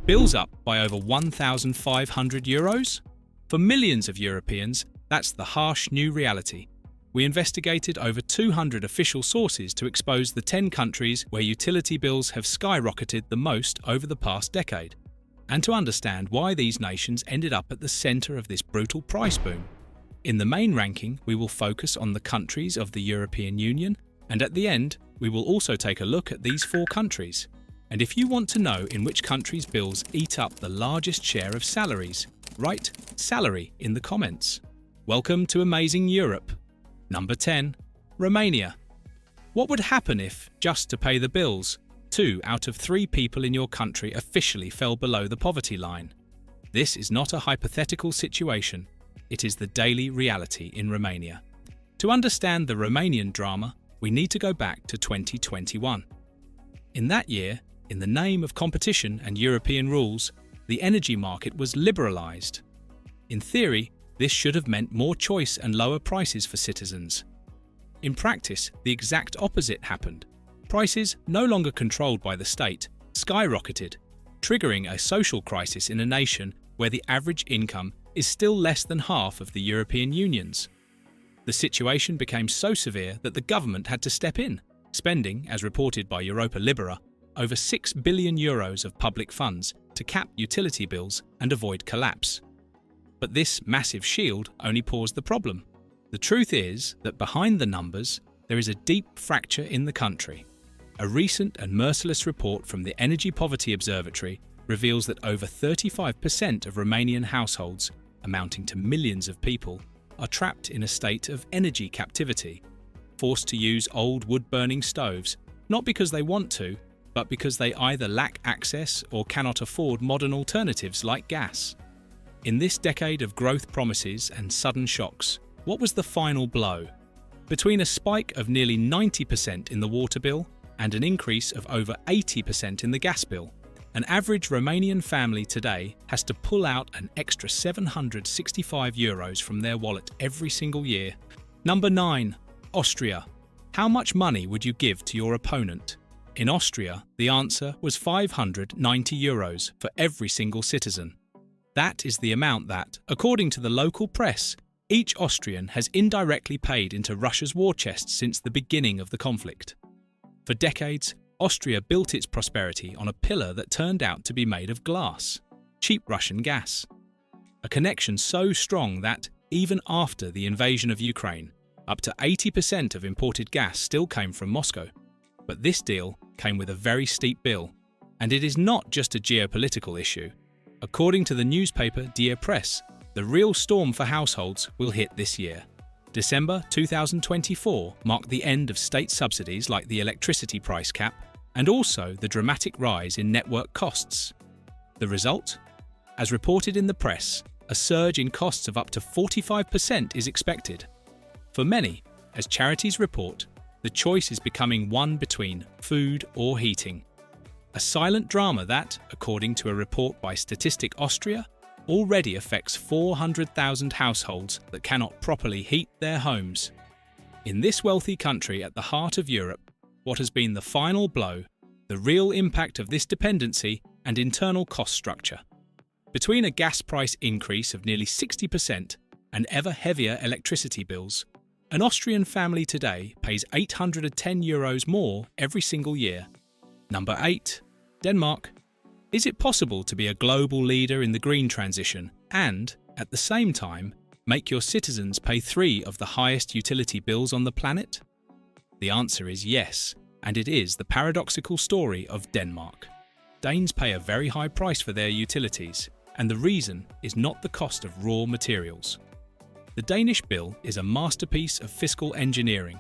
Bills up by over €1,500? For millions of Europeans, that's the harsh new reality. We investigated over 200 official sources to expose the 10 countries where utility bills have skyrocketed the most over the past decade, and to understand why these nations ended up at the center of this brutal price boom. In the main ranking, we will focus on the countries of the European Union, and at the end, we will also take a look at these 4 countries. And if you want to know in which countries bills eat up the largest share of salaries, write salary in the comments. Welcome to Amazing Europe. Number 10. Romania. What would happen if, just to pay the bills, 2 out of 3 people in your country officially fell below the poverty line? This is not a hypothetical situation. It is the daily reality in Romania. To understand the Romanian drama, we need to go back to 2021. In that year, in the name of competition and European rules, the energy market was liberalized. In theory, this should have meant more choice and lower prices for citizens. In practice, the exact opposite happened. Prices, no longer controlled by the state, skyrocketed, triggering a social crisis in a nation where the average income is still less than half of the European Union's. The situation became so severe that the government had to step in, spending, as reported by Europa Libera, over €6 billion of public funds to cap utility bills and avoid collapse. But this massive shield only paused the problem. The truth is that behind the numbers, there is a deep fracture in the country. A recent and merciless report from the Energy Poverty Observatory reveals that over 35% of Romanian households, amounting to millions of people, are trapped in a state of energy captivity, forced to use old wood-burning stoves, not because they want to, but because they either lack access or cannot afford modern alternatives like gas. In this decade of growth promises and sudden shocks, what was the final blow? Between a spike of nearly 90% in the water bill and an increase of over 80% in the gas bill, an average Romanian family today has to pull out an extra €765 from their wallet every single year. Number 9. Austria. How much money would you give to your opponent? In Austria, the answer was €590 for every single citizen. That is the amount that, according to the local press, each Austrian has indirectly paid into Russia's war chest since the beginning of the conflict. For decades, Austria built its prosperity on a pillar that turned out to be made of glass, cheap Russian gas. A connection so strong that, even after the invasion of Ukraine, up to 80% of imported gas still came from Moscow. But this deal came with a very steep bill, and it is not just a geopolitical issue. According to the newspaper Die Presse, the real storm for households will hit this year. December 2024 marked the end of state subsidies like the electricity price cap and also the dramatic rise in network costs. The result? As reported in the press, a surge in costs of up to 45% is expected. For many, as charities report, the choice is becoming one between food or heating. A silent drama that, according to a report by Statistic Austria, already affects 400,000 households that cannot properly heat their homes. In this wealthy country at the heart of Europe, what has been the final blow, the real impact of this dependency and internal cost structure. Between a gas price increase of nearly 60% and ever heavier electricity bills, an Austrian family today pays €810 more every single year. Number 8. Denmark. Is it possible to be a global leader in the green transition and, at the same time, make your citizens pay 3 of the highest utility bills on the planet? The answer is yes, and it is the paradoxical story of Denmark. Danes pay a very high price for their utilities, and the reason is not the cost of raw materials. The Danish bill is a masterpiece of fiscal engineering.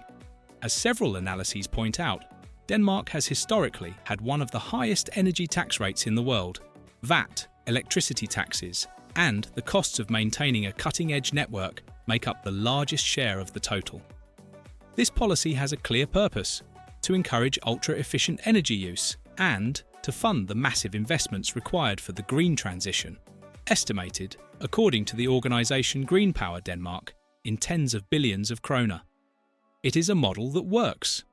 As several analyses point out, Denmark has historically had one of the highest energy tax rates in the world. VAT, electricity taxes, and the costs of maintaining a cutting-edge network make up the largest share of the total. This policy has a clear purpose: to encourage ultra-efficient energy use and to fund the massive investments required for the green transition, estimated, according to the organisation Green Power Denmark, in tens of billions of kroner. It is a model that works.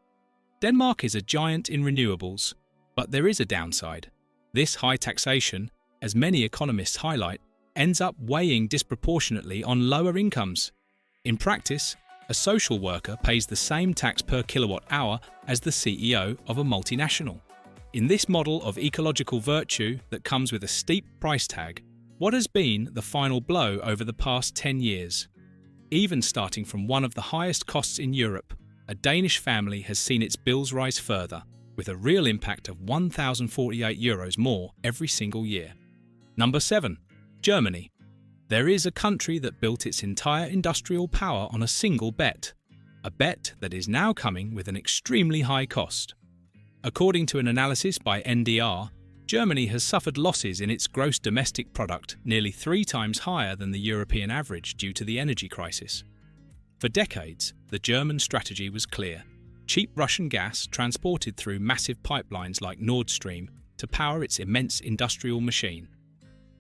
Denmark is a giant in renewables, but there is a downside. This high taxation as many economists highlight, ends up weighing disproportionately on lower incomes. In practice, a social worker pays the same tax per kilowatt hour as the CEO of a multinational. In this model of ecological virtue that comes with a steep price tag, what has been the final blow over the past 10 years? Even starting from one of the highest costs in Europe, a Danish family has seen its bills rise further, with a real impact of €1,048 more every single year. Number 7. Germany. There is a country that built its entire industrial power on a single bet, a bet that is now coming with an extremely high cost. According to an analysis by NDR, Germany has suffered losses in its gross domestic product nearly 3 times higher than the European average due to the energy crisis. For decades, the German strategy was clear: cheap Russian gas transported through massive pipelines like Nord Stream to power its immense industrial machine.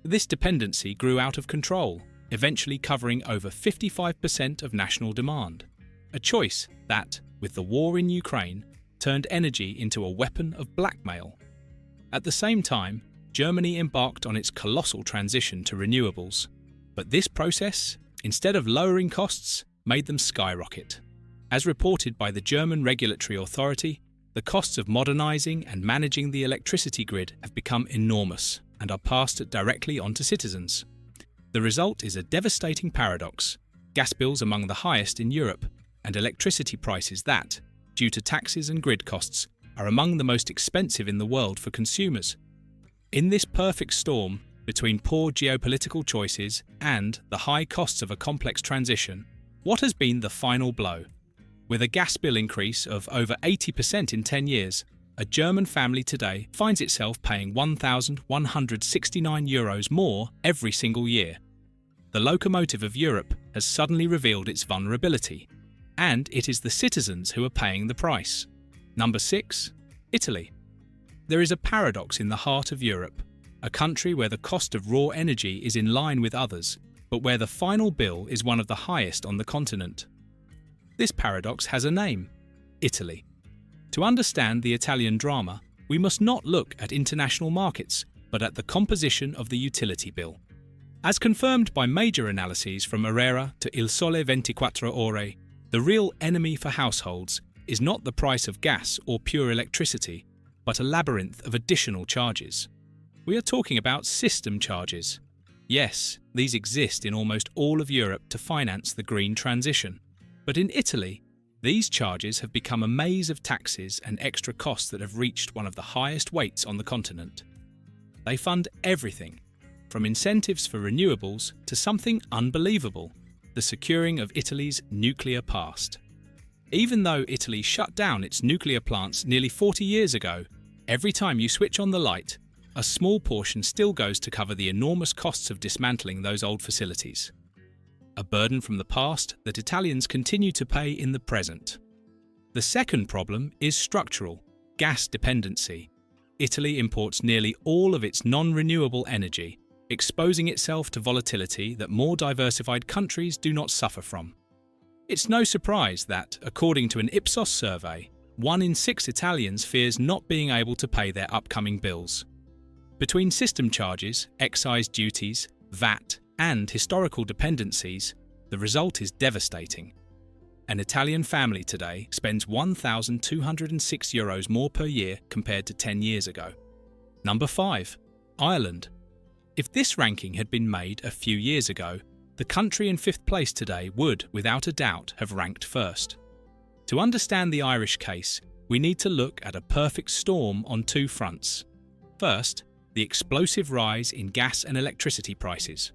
This dependency grew out of control, eventually covering over 55% of national demand. A choice that, with the war in Ukraine, turned energy into a weapon of blackmail. At the same time, Germany embarked on its colossal transition to renewables. But this process, instead of lowering costs, made them skyrocket. As reported by the German regulatory authority, the costs of modernizing and managing the electricity grid have become enormous and are passed directly on to citizens. The result is a devastating paradox: gas bills among the highest in Europe, and electricity prices that, due to taxes and grid costs, are among the most expensive in the world for consumers. In this perfect storm between poor geopolitical choices and the high costs of a complex transition, what has been the final blow? With a gas bill increase of over 80% in 10 years, a German family today finds itself paying €1,169 more every single year. The locomotive of Europe has suddenly revealed its vulnerability, and it is the citizens who are paying the price. Number 6. Italy. There is a paradox in the heart of Europe, a country where the cost of raw energy is in line with others, but where the final bill is one of the highest on the continent. This paradox has a name: Italy. To understand the Italian drama, we must not look at international markets, but at the composition of the utility bill. As confirmed by major analyses from ARERA to Il Sole 24 Ore, the real enemy for households is not the price of gas or pure electricity, but a labyrinth of additional charges. We are talking about system charges. Yes, these exist in almost all of Europe to finance the green transition. But in Italy, these charges have become a maze of taxes and extra costs that have reached one of the highest weights on the continent. They fund everything, from incentives for renewables to something unbelievable: the securing of Italy's nuclear past. Even though Italy shut down its nuclear plants nearly 40 years ago, every time you switch on the light, a small portion still goes to cover the enormous costs of dismantling those old facilities. A burden from the past that Italians continue to pay in the present. The second problem is structural: gas dependency. Italy imports nearly all of its non-renewable energy, exposing itself to volatility that more diversified countries do not suffer from. It's no surprise that, according to an Ipsos survey, 1 in 6 Italians fears not being able to pay their upcoming bills. Between system charges, excise duties, VAT, and historical dependencies, the result is devastating. An Italian family today spends €1,206 more per year compared to 10 years ago. Number 5. Ireland. If this ranking had been made a few years ago, the country in 5th place today would, without a doubt, have ranked first. To understand the Irish case, we need to look at a perfect storm on 2 fronts. First, the explosive rise in gas and electricity prices.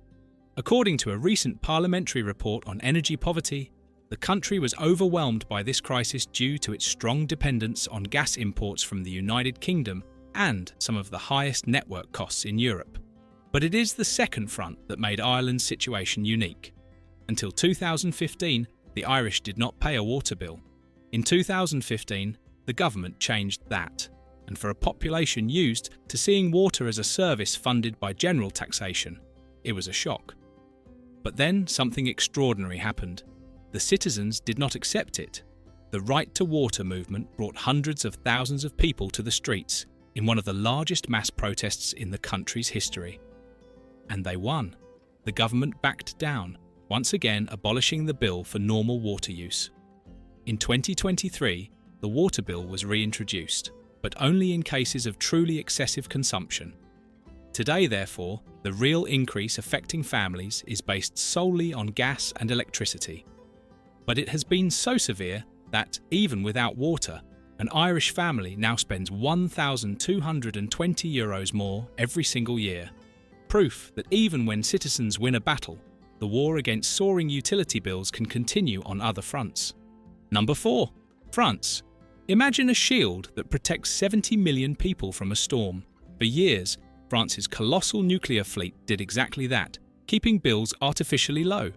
According to a recent parliamentary report on energy poverty, the country was overwhelmed by this crisis due to its strong dependence on gas imports from the United Kingdom and some of the highest network costs in Europe. But it is the second front that made Ireland's situation unique. Until 2015, the Irish did not pay a water bill. In 2015, the government changed that, and for a population used to seeing water as a service funded by general taxation, it was a shock. But then something extraordinary happened. The citizens did not accept it. The Right to Water movement brought hundreds of thousands of people to the streets in one of the largest mass protests in the country's history. And they won. The government backed down, once again abolishing the bill for normal water use. In 2023, the water bill was reintroduced, but only in cases of truly excessive consumption. Today, therefore, the real increase affecting families is based solely on gas and electricity. But it has been so severe that, even without water, an Irish family now spends €1,220 more every single year. Proof that even when citizens win a battle, the war against soaring utility bills can continue on other fronts. Number 4. France. Imagine a shield that protects 70 million people from a storm. For years, France's colossal nuclear fleet did exactly that, keeping bills artificially low.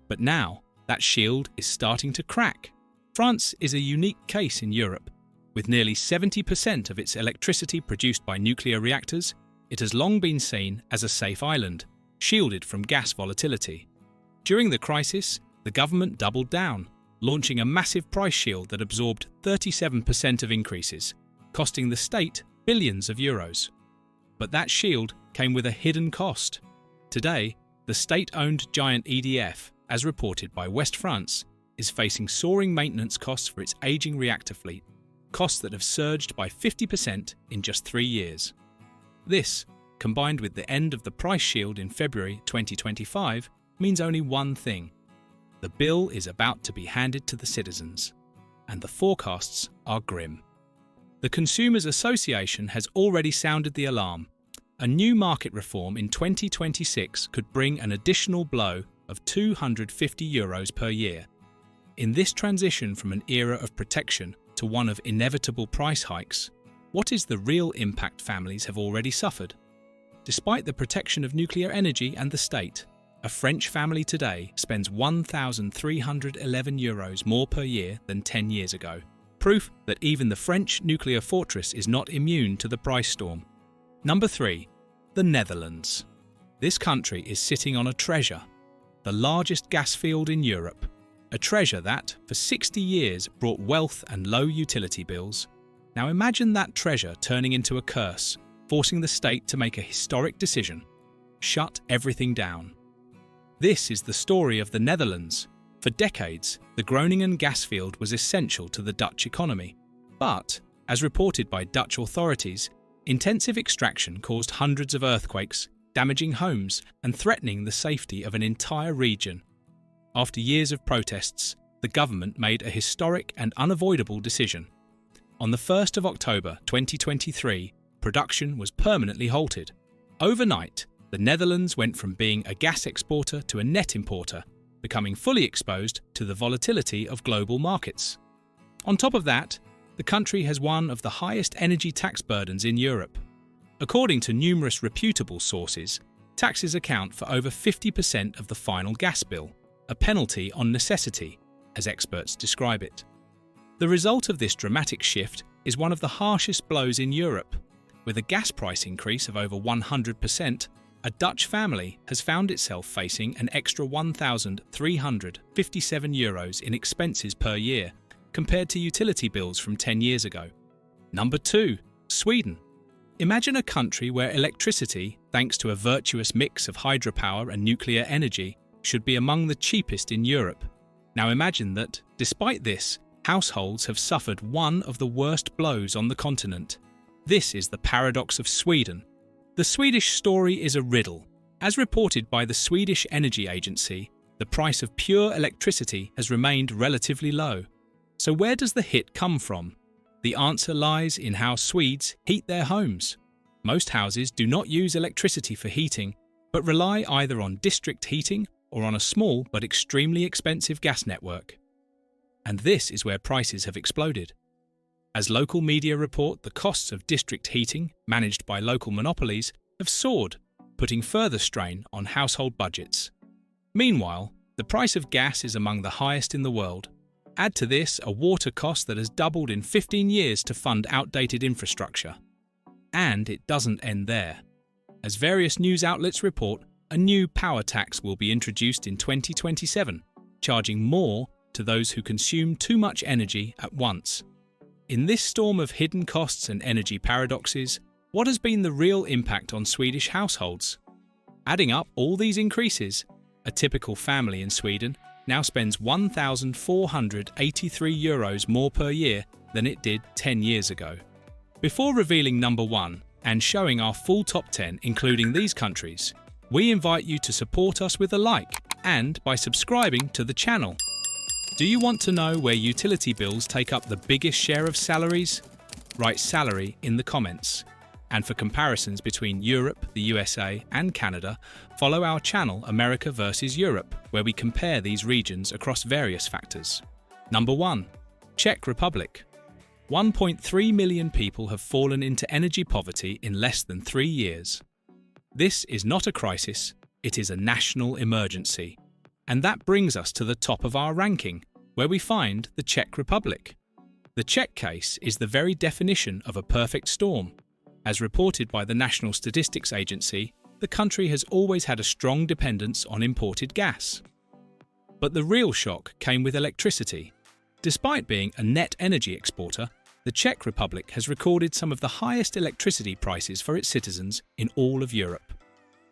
But now, that shield is starting to crack. France is a unique case in Europe. With nearly 70% of its electricity produced by nuclear reactors, it has long been seen as a safe island, shielded from gas volatility. During the crisis, the government doubled down, launching a massive price shield that absorbed 37% of increases, costing the state billions of euros. But that shield came with a hidden cost. Today, the state-owned giant EDF, as reported by West France, is facing soaring maintenance costs for its aging reactor fleet, costs that have surged by 50% in just 3 years. This, combined with the end of the price shield in February 2025, means only one thing. The bill is about to be handed to the citizens, and the forecasts are grim. The Consumers Association has already sounded the alarm. A new market reform in 2026 could bring an additional blow of €250 per year. In this transition from an era of protection to one of inevitable price hikes, what is the real impact families have already suffered? Despite the protection of nuclear energy and the state, a French family today spends €1,311 more per year than 10 years ago. Proof that even the French nuclear fortress is not immune to the price storm. Number 3. The Netherlands. This country is sitting on a treasure, the largest gas field in Europe. A treasure that, for 60 years, brought wealth and low utility bills. Now imagine that treasure turning into a curse, forcing the state to make a historic decision: shut everything down. This is the story of the Netherlands. For decades, the Groningen gas field was essential to the Dutch economy. But, as reported by Dutch authorities, intensive extraction caused hundreds of earthquakes, damaging homes and threatening the safety of an entire region. After years of protests, the government made a historic and unavoidable decision. On the 1st of October 2023, production was permanently halted. Overnight, the Netherlands went from being a gas exporter to a net importer, becoming fully exposed to the volatility of global markets. On top of that, the country has one of the highest energy tax burdens in Europe. According to numerous reputable sources, taxes account for over 50% of the final gas bill, a penalty on necessity, as experts describe it. The result of this dramatic shift is one of the harshest blows in Europe. With a gas price increase of over 100%, a Dutch family has found itself facing an extra €1,357 in expenses per year, compared to utility bills from 10 years ago. Number 2. Sweden. Imagine a country where electricity, thanks to a virtuous mix of hydropower and nuclear energy, should be among the cheapest in Europe. Now imagine that, despite this, households have suffered one of the worst blows on the continent. This is the paradox of Sweden. The Swedish story is a riddle. As reported by the Swedish Energy Agency, the price of pure electricity has remained relatively low. So where does the hit come from? The answer lies in how Swedes heat their homes. Most houses do not use electricity for heating, but rely either on district heating or on a small but extremely expensive gas network. And this is where prices have exploded. As local media report, the costs of district heating, managed by local monopolies, have soared, putting further strain on household budgets. Meanwhile, the price of gas is among the highest in the world. Add to this a water cost that has doubled in 15 years to fund outdated infrastructure. And it doesn't end there. As various news outlets report, a new power tax will be introduced in 2027, charging more to those who consume too much energy at once. In this storm of hidden costs and energy paradoxes, what has been the real impact on Swedish households? Adding up all these increases, a typical family in Sweden now spends €1,483 more per year than it did 10 years ago. Before revealing number 1 and showing our full top 10 including these countries, we invite you to support us with a like and by subscribing to the channel. Do you want to know where utility bills take up the biggest share of salaries? Write salary in the comments. And for comparisons between Europe, the USA and Canada, follow our channel America vs Europe, where we compare these regions across various factors. Number 1. Czech Republic. 1.3 million people have fallen into energy poverty in less than 3 years. This is not a crisis, it is a national emergency. And that brings us to the top of our ranking, where we find the Czech Republic. The Czech case is the very definition of a perfect storm. As reported by the National Statistics Agency, the country has always had a strong dependence on imported gas. But the real shock came with electricity. Despite being a net energy exporter, the Czech Republic has recorded some of the highest electricity prices for its citizens in all of Europe.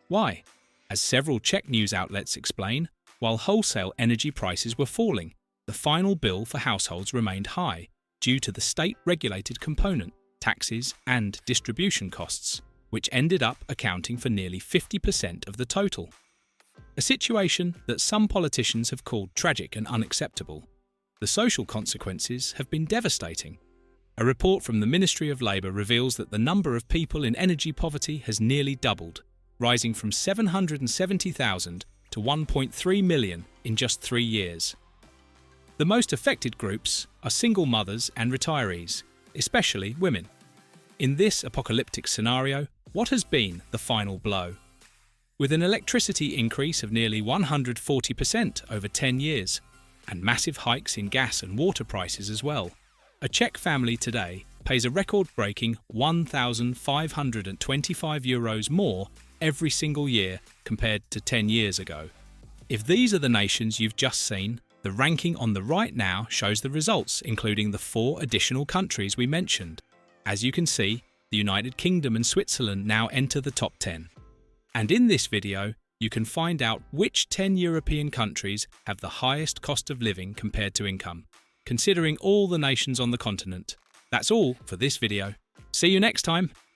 Why? As several Czech news outlets explain, while wholesale energy prices were falling, the final bill for households remained high due to the state-regulated component, taxes and distribution costs, which ended up accounting for nearly 50% of the total. A situation that some politicians have called tragic and unacceptable. The social consequences have been devastating. A report from the Ministry of Labour reveals that the number of people in energy poverty has nearly doubled, rising from 770,000 to 1.3 million in just 3 years. The most affected groups are single mothers and retirees, especially women. In this apocalyptic scenario, what has been the final blow? With an electricity increase of nearly 140% over 10 years, and massive hikes in gas and water prices as well, a Czech family today pays a record-breaking €1,525 more every single year compared to 10 years ago. If these are the nations you've just seen, the ranking on the right now shows the results, including the 4 additional countries we mentioned. As you can see, the United Kingdom and Switzerland now enter the top 10. And in this video, you can find out which 10 European countries have the highest cost of living compared to income, considering all the nations on the continent. That's all for this video. See you next time!